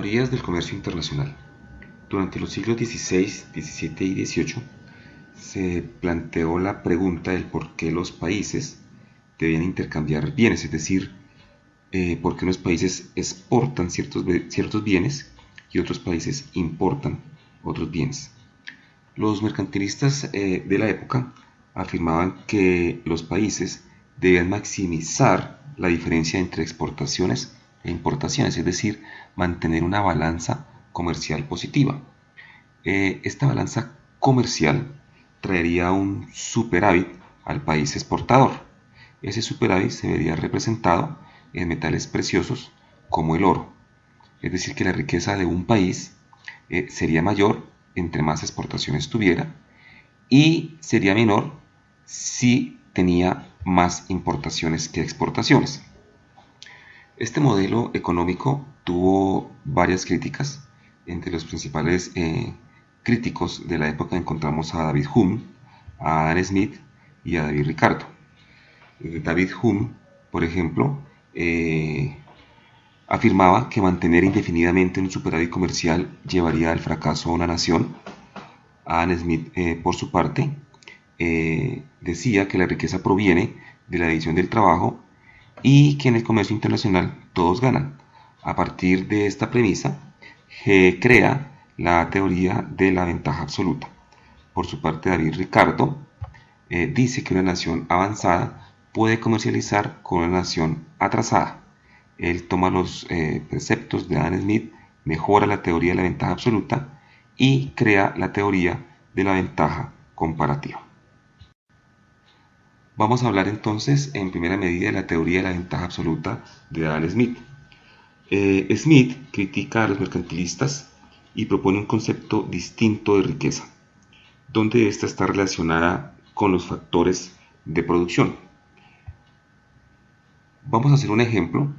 Teorías del comercio internacional. Durante los siglos XVI, XVII y XVIII se planteó la pregunta del por qué los países debían intercambiar bienes, es decir, por qué unos países exportan ciertos bienes y otros países importan otros bienes. Los mercantilistas de la época afirmaban que los países debían maximizar la diferencia entre exportaciones e importaciones, es decir, mantener una balanza comercial positiva. Esta balanza comercial traería un superávit al país exportador. Ese superávit se vería representado en metales preciosos como el oro. Es decir, que la riqueza de un país sería mayor entre más exportaciones tuviera y sería menor si tenía más importaciones que exportaciones. Este modelo económico tuvo varias críticas. Entre los principales críticos de la época encontramos a David Hume, a Adam Smith y a David Ricardo. David Hume, por ejemplo, afirmaba que mantener indefinidamente un superávit comercial llevaría al fracaso a una nación. Adam Smith, por su parte, decía que la riqueza proviene de la división del trabajo y que en el comercio internacional todos ganan. A partir de esta premisa, crea la teoría de la ventaja absoluta. Por su parte, David Ricardo dice que una nación avanzada puede comercializar con una nación atrasada. Él toma los preceptos de Adam Smith, mejora la teoría de la ventaja absoluta y crea la teoría de la ventaja comparativa. Vamos a hablar entonces en primera medida de la teoría de la ventaja absoluta de Adam Smith. Smith critica a los mercantilistas y propone un concepto distinto de riqueza, donde ésta está relacionada con los factores de producción. Vamos a hacer un ejemplo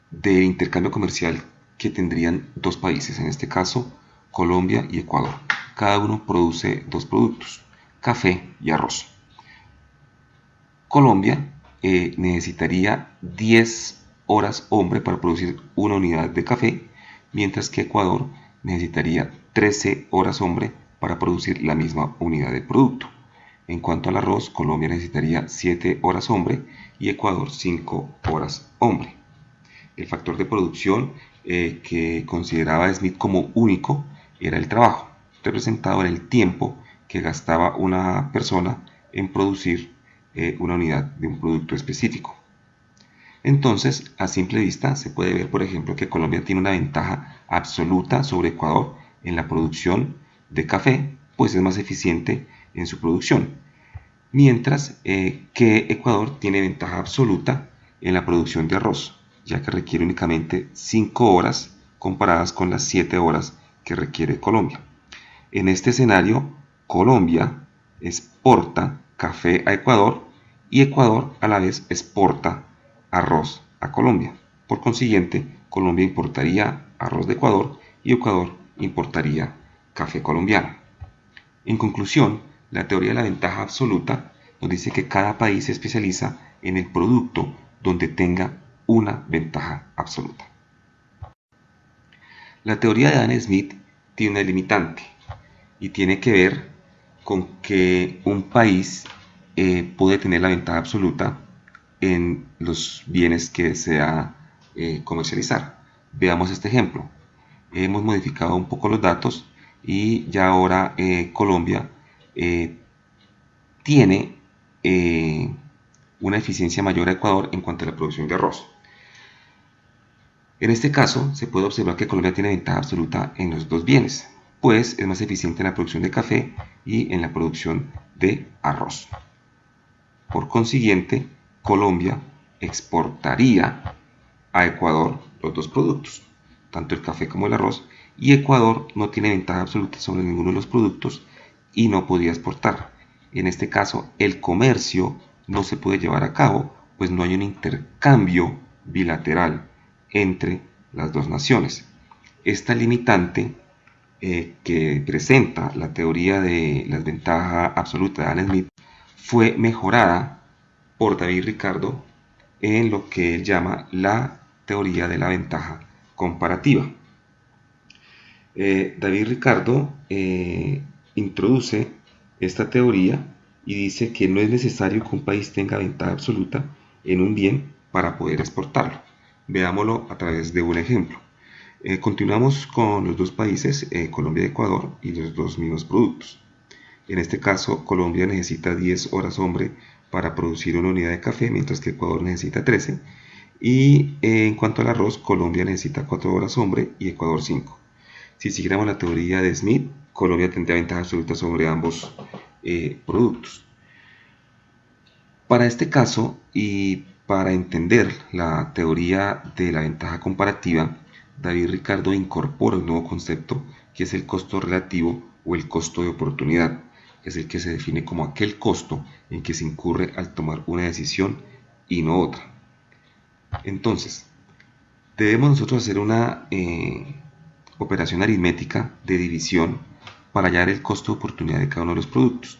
de intercambio comercial que tendrían dos países, en este caso Colombia y Ecuador. Cada uno produce dos productos, café y arroz. Colombia necesitaría 10 horas hombre para producir una unidad de café, mientras que Ecuador necesitaría 13 horas hombre para producir la misma unidad de producto. En cuanto al arroz, Colombia necesitaría 7 horas hombre y Ecuador 5 horas hombre. El factor de producción que consideraba Smith como único era el trabajo, representado en el tiempo que gastaba una persona en producir una unidad de un producto específico. Entonces, a simple vista se puede ver, por ejemplo, que Colombia tiene una ventaja absoluta sobre Ecuador en la producción de café, pues es más eficiente en su producción, mientras que Ecuador tiene ventaja absoluta en la producción de arroz, ya que requiere únicamente 5 horas comparadas con las 7 horas que requiere Colombia. En este escenario, Colombia exporta café a Ecuador y Ecuador a la vez exporta arroz a Colombia. Por consiguiente, Colombia importaría arroz de Ecuador y Ecuador importaría café colombiano. En conclusión, la teoría de la ventaja absoluta nos dice que cada país se especializa en el producto donde tenga una ventaja absoluta. La teoría de Adam Smith tiene una limitante y tiene que ver con que un país puede tener la ventaja absoluta en los bienes que desea comercializar. Veamos este ejemplo. Hemos modificado un poco los datos y ya ahora Colombia tiene una eficiencia mayor a Ecuador en cuanto a la producción de arroz. En este caso, se puede observar que Colombia tiene ventaja absoluta en los dos bienes, pues es más eficiente en la producción de café y en la producción de arroz. Por consiguiente, Colombia exportaría a Ecuador los dos productos, tanto el café como el arroz, y Ecuador no tiene ventaja absoluta sobre ninguno de los productos y no podría exportar. En este caso, el comercio no se puede llevar a cabo, pues no hay un intercambio bilateral entre las dos naciones. Esta limitante que presenta la teoría de la ventaja absoluta de Adam Smith fue mejorada por David Ricardo en lo que él llama la teoría de la ventaja comparativa. David Ricardo introduce esta teoría y dice que no es necesario que un país tenga ventaja absoluta en un bien para poder exportarlo. Veámoslo a través de un ejemplo. Continuamos con los dos países, Colombia y Ecuador, y los dos mismos productos. En este caso, Colombia necesita 10 horas hombre para producir una unidad de café, mientras que Ecuador necesita 13. Y en cuanto al arroz, Colombia necesita 4 horas hombre y Ecuador 5. Si siguiéramos la teoría de Smith, Colombia tendría ventaja absoluta sobre ambos productos. Para este caso y para entender la teoría de la ventaja comparativa, David Ricardo incorpora un nuevo concepto que es el costo relativo o el costo de oportunidad. Es el que se define como aquel costo en que se incurre al tomar una decisión y no otra. Entonces, debemos nosotros hacer una operación aritmética de división para hallar el costo de oportunidad de cada uno de los productos.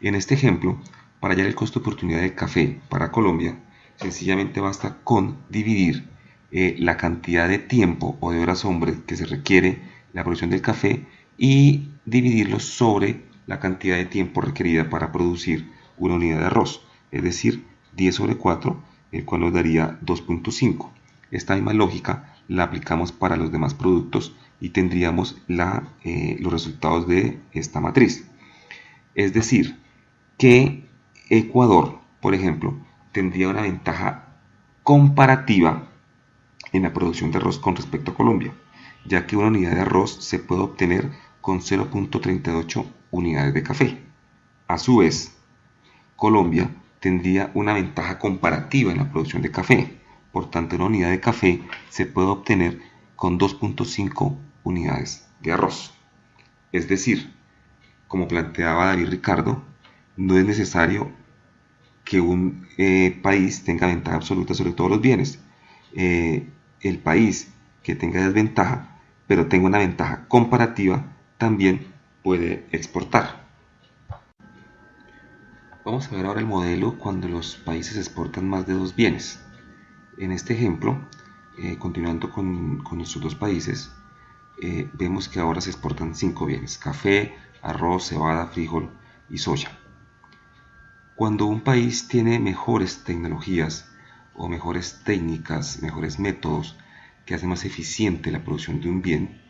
En este ejemplo, para hallar el costo de oportunidad del café para Colombia, sencillamente basta con dividir la cantidad de tiempo o de horas hombre que se requiere la producción del café y dividirlo sobre la cantidad de tiempo requerida para producir una unidad de arroz, es decir, 10 sobre 4, el cual nos daría 2.5. Esta misma lógica la aplicamos para los demás productos y tendríamos los resultados de esta matriz. Es decir, que Ecuador, por ejemplo, tendría una ventaja comparativa en la producción de arroz con respecto a Colombia, ya que una unidad de arroz se puede obtener con 0.38 unidades de café. A su vez, Colombia tendría una ventaja comparativa en la producción de café, por tanto una unidad de café se puede obtener con 2.5 unidades de arroz. Es decir, como planteaba David Ricardo, no es necesario que un país tenga ventaja absoluta sobre todos los bienes. El país que tenga desventaja, pero tenga una ventaja comparativa, también puede exportar. Vamos a ver ahora el modelo cuando los países exportan más de dos bienes. En este ejemplo, continuando con nuestros dos países, vemos que ahora se exportan 5 bienes: café, arroz, cebada, frijol y soya. Cuando un país tiene mejores tecnologías o mejores técnicas, mejores métodos que hacen más eficiente la producción de un bien,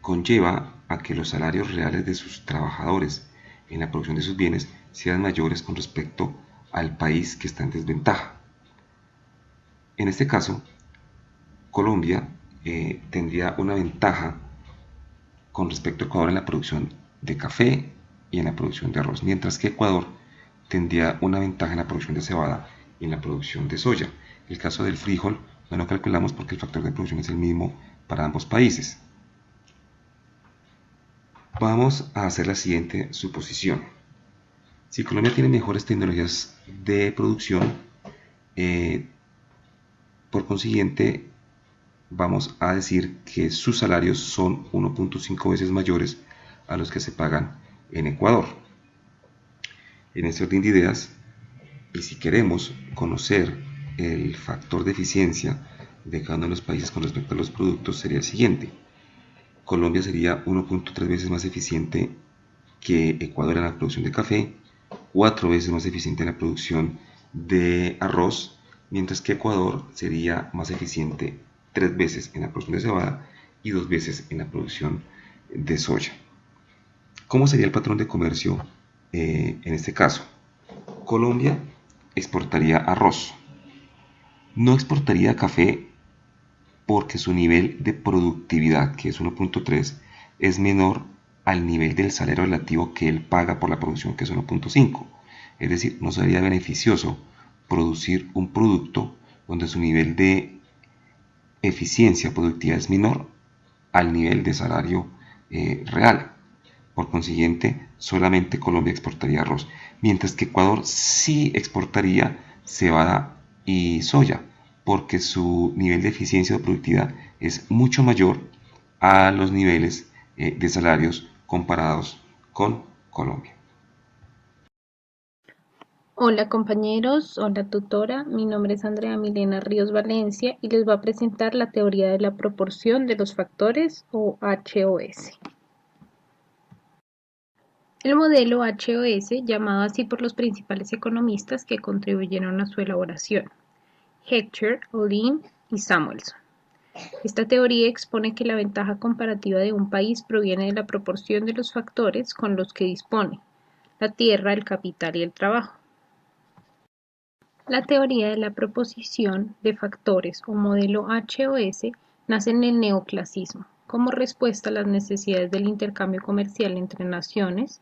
conlleva a que los salarios reales de sus trabajadores en la producción de sus bienes sean mayores con respecto al país que está en desventaja. En este caso, Colombia tendría una ventaja con respecto a Ecuador en la producción de café y en la producción de arroz, mientras que Ecuador tendría una ventaja en la producción de cebada y en la producción de soya. El caso del frijol no lo calculamos porque el factor de producción es el mismo para ambos países. Vamos a hacer la siguiente suposición. Si Colombia tiene mejores tecnologías de producción, por consiguiente, vamos a decir que sus salarios son 1.5 veces mayores a los que se pagan en Ecuador. En este orden de ideas, y si queremos conocer el factor de eficiencia de cada uno de los países con respecto a los productos, sería el siguiente. Colombia sería 1.3 veces más eficiente que Ecuador en la producción de café, 4 veces más eficiente en la producción de arroz, mientras que Ecuador sería más eficiente 3 veces en la producción de cebada y 2 veces en la producción de soya. ¿Cómo sería el patrón de comercio en este caso? Colombia exportaría arroz, no exportaría café porque su nivel de productividad, que es 1.3, es menor al nivel del salario relativo que él paga por la producción, que es 1.5. Es decir, no sería beneficioso producir un producto donde su nivel de eficiencia productiva es menor al nivel de salario real. Por consiguiente, solamente Colombia exportaría arroz, mientras que Ecuador sí exportaría cebada y soya, porque su nivel de eficiencia o productividad es mucho mayor a los niveles de salarios comparados con Colombia. Hola compañeros, hola tutora, mi nombre es Andrea Milena Ríos Valencia y les voy a presentar la teoría de la proporción de los factores o HOS. El modelo HOS, llamado así por los principales economistas que contribuyeron a su elaboración, Hechter, Olin y Samuelson. Esta teoría expone que la ventaja comparativa de un país proviene de la proporción de los factores con los que dispone: la tierra, el capital y el trabajo. La teoría de la proposición de factores o modelo HOS nace en el neoclasismo, como respuesta a las necesidades del intercambio comercial entre naciones,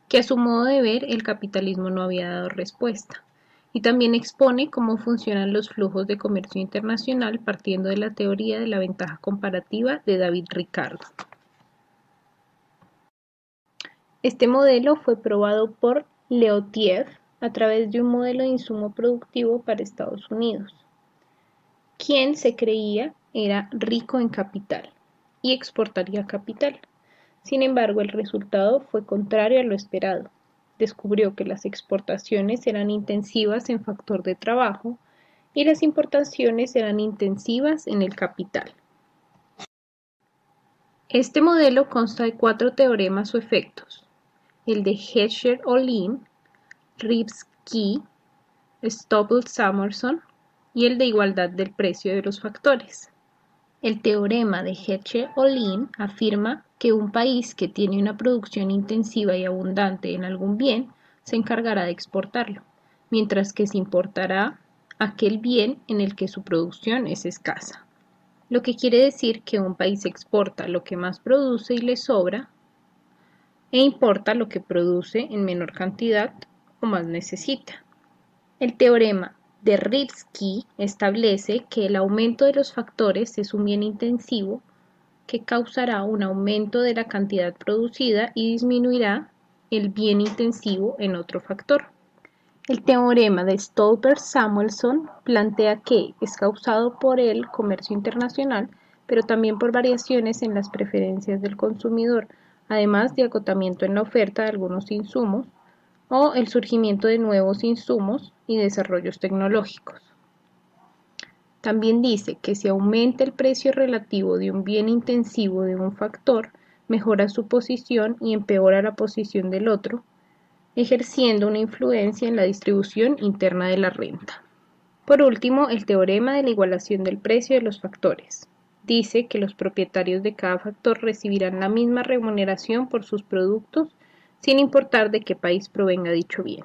que a su modo de ver el capitalismo no había dado respuesta, y también expone cómo funcionan los flujos de comercio internacional partiendo de la teoría de la ventaja comparativa de David Ricardo. Este modelo fue probado por Leontiev a través de un modelo de insumo productivo para Estados Unidos, quien se creía era rico en capital y exportaría capital. Sin embargo, el resultado fue contrario a lo esperado. Descubrió que las exportaciones eran intensivas en factor de trabajo y las importaciones eran intensivas en el capital. Este modelo consta de 4 teoremas o efectos: el de Hechter-Ohlin, Rivers-Key, Stobel-Samuelson y el de igualdad del precio de los factores. El teorema de Hechter-Ohlin afirma que un país que tiene una producción intensiva y abundante en algún bien se encargará de exportarlo, mientras que se importará aquel bien en el que su producción es escasa. Lo que quiere decir que un país exporta lo que más produce y le sobra e importa lo que produce en menor cantidad o más necesita. El teorema de Rivers-Key establece que el aumento de los factores es un bien intensivo que causará un aumento de la cantidad producida y disminuirá el bien intensivo en otro factor. El teorema de Stolper-Samuelson plantea que es causado por el comercio internacional, pero también por variaciones en las preferencias del consumidor, además de agotamiento en la oferta de algunos insumos o el surgimiento de nuevos insumos y desarrollos tecnológicos. También dice que si aumenta el precio relativo de un bien intensivo de un factor, mejora su posición y empeora la posición del otro, ejerciendo una influencia en la distribución interna de la renta. Por último, el teorema de la igualación del precio de los factores. Dice que los propietarios de cada factor recibirán la misma remuneración por sus productos, sin importar de qué país provenga dicho bien.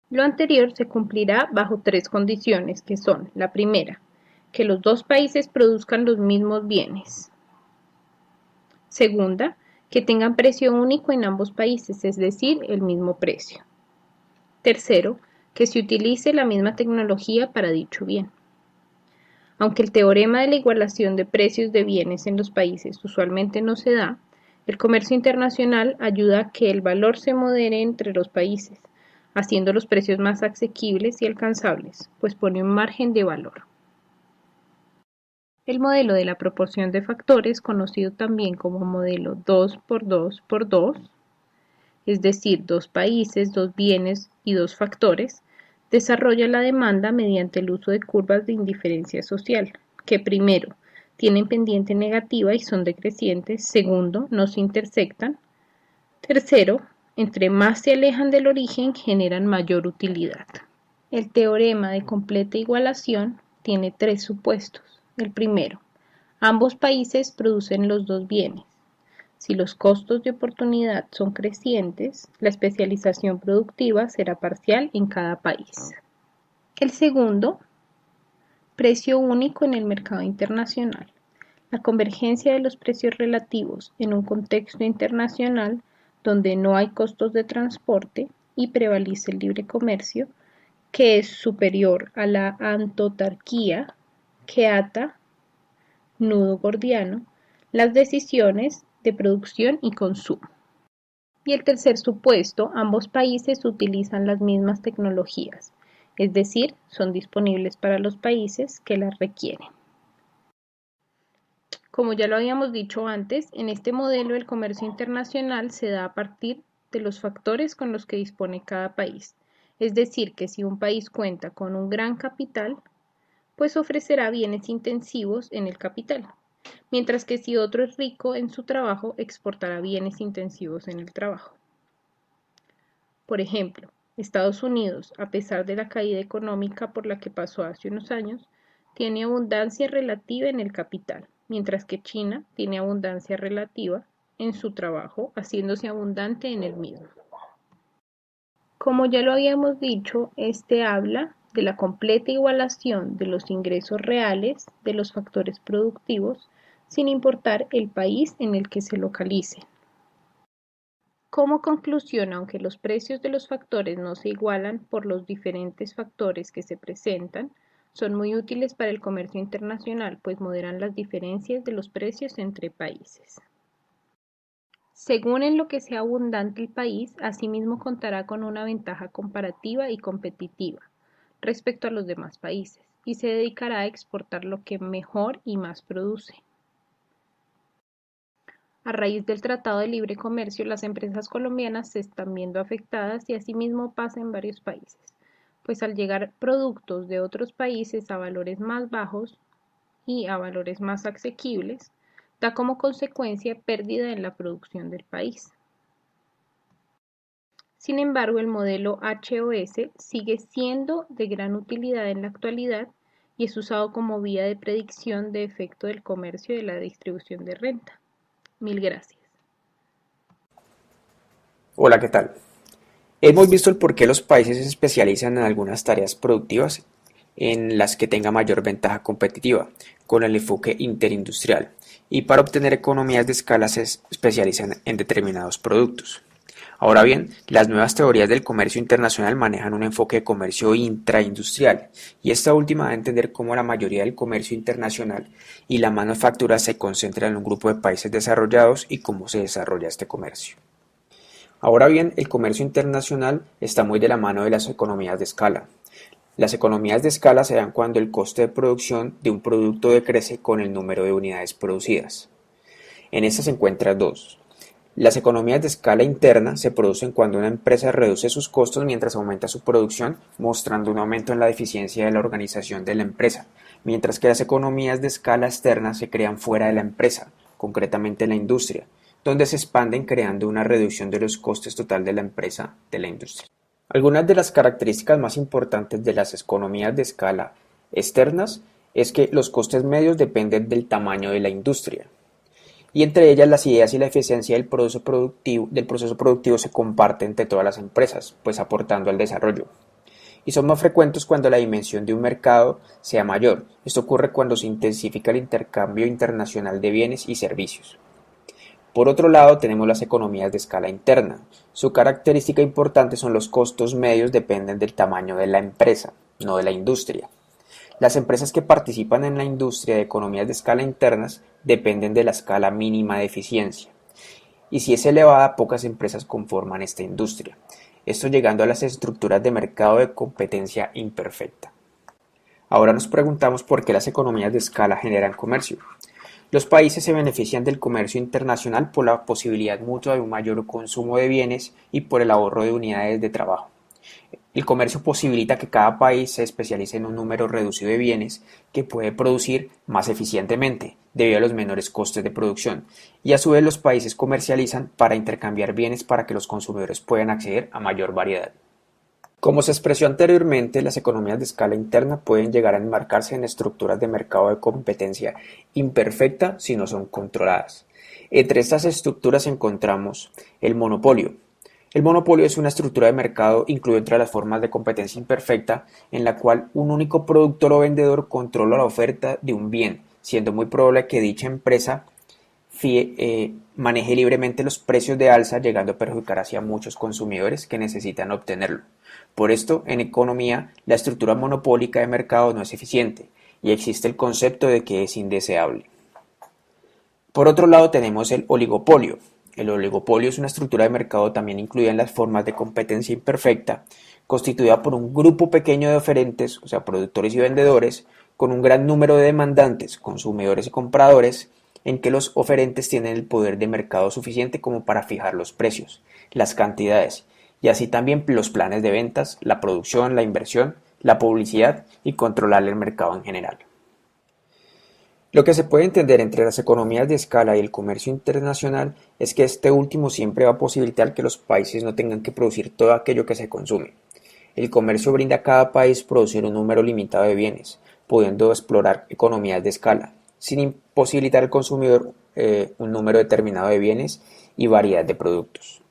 Lo anterior se cumplirá bajo 3 condiciones, que son: la primera, que los dos países produzcan los mismos bienes; segunda, que tengan precio único en ambos países, es decir, el mismo precio; tercero, que se utilice la misma tecnología para dicho bien. Aunque el teorema de la igualación de precios de bienes en los países usualmente no se da, el comercio internacional ayuda a que el valor se modere entre los países, haciendo los precios más asequibles y alcanzables, pues pone un margen de valor. El modelo de la proporción de factores, conocido también como modelo 2x2x2, es decir, 2 países, 2 bienes y 2 factores, desarrolla la demanda mediante el uso de curvas de indiferencia social, que primero, tienen pendiente negativa y son decrecientes; segundo, no se intersectan; tercero, entre más se alejan del origen, generan mayor utilidad. El teorema de completa igualación tiene 3 supuestos. El primero: ambos países producen los 2 bienes. Si los costos de oportunidad son crecientes, la especialización productiva será parcial en cada país. El segundo: precio único en el mercado internacional. La convergencia de los precios relativos en un contexto internacional donde no hay costos de transporte y prevalece el libre comercio, que es superior a la antotarquía que ata, nudo gordiano, las decisiones de producción y consumo. Y el tercer supuesto: ambos países utilizan las mismas tecnologías, es decir, son disponibles para los países que las requieren. Como ya lo habíamos dicho antes, en este modelo el comercio internacional se da a partir de los factores con los que dispone cada país, Es decir, que si un país cuenta con un gran capital, pues ofrecerá bienes intensivos en el capital, mientras que si otro es rico en su trabajo, exportará bienes intensivos en el trabajo. Por ejemplo, Estados Unidos, a pesar de la caída económica por la que pasó hace unos años, tiene abundancia relativa en el capital, mientras que China tiene abundancia relativa en su trabajo, haciéndose abundante en el mismo. Como ya lo habíamos dicho, este habla de la completa igualación de los ingresos reales de los factores productivos, sin importar el país en el que se localicen. Como conclusión, aunque los precios de los factores no se igualan por los diferentes factores que se presentan, son muy útiles para el comercio internacional, pues moderan las diferencias de los precios entre países. Según en lo que sea abundante el país, asimismo contará con una ventaja comparativa y competitiva respecto a los demás países, y se dedicará a exportar lo que mejor y más produce. A raíz del Tratado de Libre Comercio, las empresas colombianas se están viendo afectadas y asimismo pasa en varios países, pues al llegar productos de otros países a valores más bajos y a valores más asequibles, da como consecuencia pérdida en la producción del país. Sin embargo, el modelo HOS sigue siendo de gran utilidad en la actualidad y es usado como vía de predicción de efecto del comercio y de la distribución de renta. Mil gracias. Hola, ¿qué tal? Hemos visto el por qué los países se especializan en algunas tareas productivas en las que tenga mayor ventaja competitiva, con el enfoque interindustrial, y para obtener economías de escala se especializan en determinados productos. Ahora bien, las nuevas teorías del comercio internacional manejan un enfoque de comercio intraindustrial, y esta última da a entender cómo la mayoría del comercio internacional y la manufactura se concentra en un grupo de países desarrollados y cómo se desarrolla este comercio. Ahora bien, el comercio internacional está muy de la mano de las economías de escala. Las economías de escala se dan cuando el coste de producción de un producto decrece con el número de unidades producidas. En estas se encuentran dos. Las economías de escala interna se producen cuando una empresa reduce sus costos mientras aumenta su producción, mostrando un aumento en la eficiencia de la organización de la empresa, mientras que las economías de escala externa se crean fuera de la empresa, concretamente en la industria, donde se expanden creando una reducción de los costes total de la empresa de la industria. Algunas de las características más importantes de las economías de escala externas es que los costes medios dependen del tamaño de la industria, y entre ellas las ideas y la eficiencia del proceso productivo se comparten entre todas las empresas, pues aportando al desarrollo. Y son más frecuentes cuando la dimensión de un mercado sea mayor. Esto ocurre cuando se intensifica el intercambio internacional de bienes y servicios. Por otro lado, tenemos las economías de escala interna. Su característica importante son los costos medios dependen del tamaño de la empresa, no de la industria. Las empresas que participan en la industria de economías de escala internas dependen de la escala mínima de eficiencia. Y si es elevada, pocas empresas conforman esta industria. Esto llegando a las estructuras de mercado de competencia imperfecta. Ahora nos preguntamos por qué las economías de escala generan comercio. Los países se benefician del comercio internacional por la posibilidad mutua de un mayor consumo de bienes y por el ahorro de unidades de trabajo. El comercio posibilita que cada país se especialice en un número reducido de bienes que puede producir más eficientemente debido a los menores costes de producción, y a su vez los países comercializan para intercambiar bienes para que los consumidores puedan acceder a mayor variedad. Como se expresó anteriormente, las economías de escala interna pueden llegar a enmarcarse en estructuras de mercado de competencia imperfecta si no son controladas. Entre estas estructuras encontramos el monopolio. El monopolio es una estructura de mercado incluida entre las formas de competencia imperfecta en la cual un único productor o vendedor controla la oferta de un bien, siendo muy probable que dicha empresa maneje libremente los precios de alza, llegando a perjudicar hacia muchos consumidores que necesitan obtenerlo. Por esto, en economía, la estructura monopólica de mercado no es eficiente y existe el concepto de que es indeseable. Por otro lado, tenemos el oligopolio. El oligopolio es una estructura de mercado también incluida en las formas de competencia imperfecta, constituida por un grupo pequeño de oferentes, o sea, productores y vendedores, con un gran número de demandantes, consumidores y compradores, en que los oferentes tienen el poder de mercado suficiente como para fijar los precios, las cantidades y así también los planes de ventas, la producción, la inversión, la publicidad y controlar el mercado en general. Lo que se puede entender entre las economías de escala y el comercio internacional es que este último siempre va a posibilitar que los países no tengan que producir todo aquello que se consume. El comercio brinda a cada país producir un número limitado de bienes, pudiendo explorar economías de escala, sin imposibilitar al consumidor un número determinado de bienes y variedad de productos.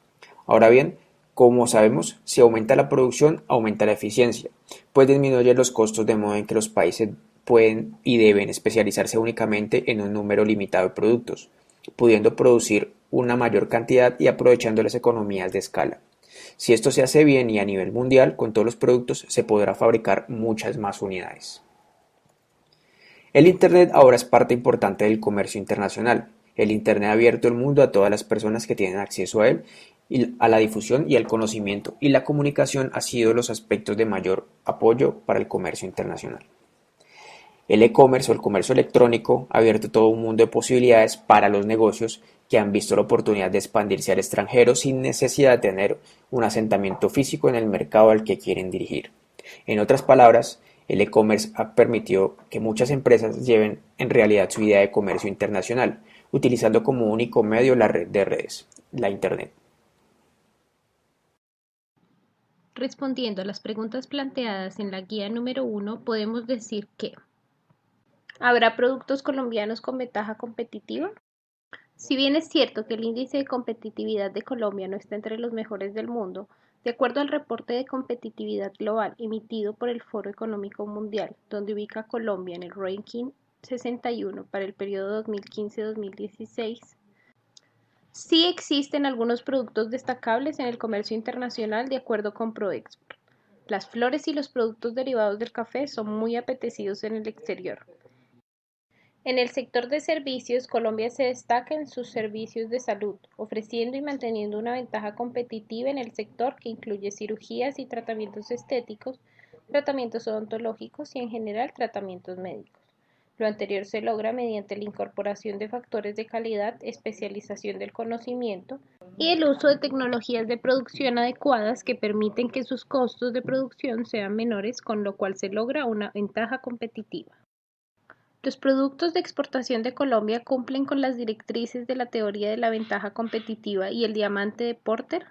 Ahora bien, como sabemos, si aumenta la producción, aumenta la eficiencia, pues disminuye los costos de modo en que los países pueden y deben especializarse únicamente en un número limitado de productos, pudiendo producir una mayor cantidad y aprovechando las economías de escala. Si esto se hace bien y a nivel mundial, con todos los productos se podrá fabricar muchas más unidades. El Internet ahora es parte importante del comercio internacional. El Internet ha abierto el mundo a todas las personas que tienen acceso a él, y a la difusión y al conocimiento, y la comunicación ha sido los aspectos de mayor apoyo para el comercio internacional. El e-commerce o el comercio electrónico ha abierto todo un mundo de posibilidades para los negocios que han visto la oportunidad de expandirse al extranjero sin necesidad de tener un asentamiento físico en el mercado al que quieren dirigir. En otras palabras, el e-commerce ha permitido que muchas empresas lleven en realidad su idea de comercio internacional, utilizando como único medio la red de redes, la Internet. Respondiendo a las preguntas planteadas en la guía número 1, podemos decir que ¿habrá productos colombianos con ventaja competitiva? Si bien es cierto que el índice de competitividad de Colombia no está entre los mejores del mundo, de acuerdo al reporte de competitividad global emitido por el Foro Económico Mundial, donde ubica a Colombia en el ranking 61 para el periodo 2015-2016, sí existen algunos productos destacables en el comercio internacional de acuerdo con Proexport. Las flores y los productos derivados del café son muy apetecidos en el exterior. En el sector de servicios, Colombia se destaca en sus servicios de salud, ofreciendo y manteniendo una ventaja competitiva en el sector que incluye cirugías y tratamientos estéticos, tratamientos odontológicos y en general tratamientos médicos. Lo anterior se logra mediante la incorporación de factores de calidad, especialización del conocimiento y el uso de tecnologías de producción adecuadas que permiten que sus costos de producción sean menores, con lo cual se logra una ventaja competitiva. Los productos de exportación de Colombia cumplen con las directrices de la teoría de la ventaja competitiva y el diamante de Porter.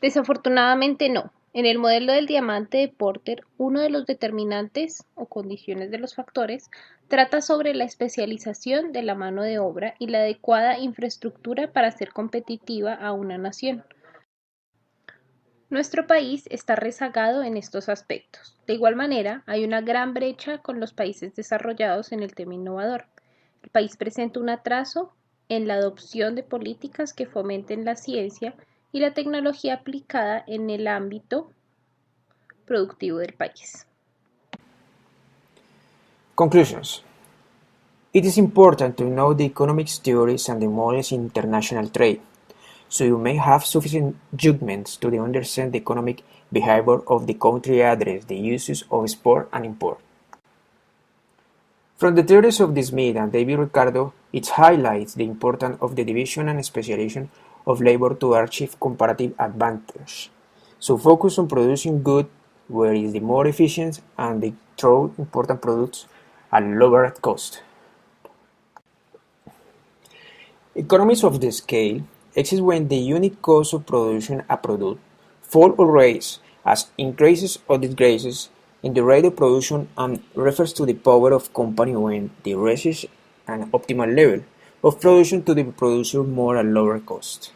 Desafortunadamente no. En el modelo del diamante de Porter, uno de los determinantes o condiciones de los factores trata sobre la especialización de la mano de obra y la adecuada infraestructura para hacer competitiva a una nación. Nuestro país está rezagado en estos aspectos. De igual manera, hay una gran brecha con los países desarrollados en el tema innovador. El país presenta un atraso en la adopción de políticas que fomenten la ciencia y la tecnología aplicada en el ámbito productivo del país. Conclusions. It is important to know the economics theories and the models in international trade, so you may have sufficient judgments to understand the economic behavior of the country address the uses of export and import. From the theories of Smith and David Ricardo, it highlights the importance of the division and specialization of labor to achieve comparative advantage. So focus on producing goods where is the more efficient and the through important products at lower cost. Economies of the scale exist when the unit cost of production a product fall or rise as increases or decreases in the rate of production and refers to the power of company when the reaches an optimal level of production to the producer more at lower cost.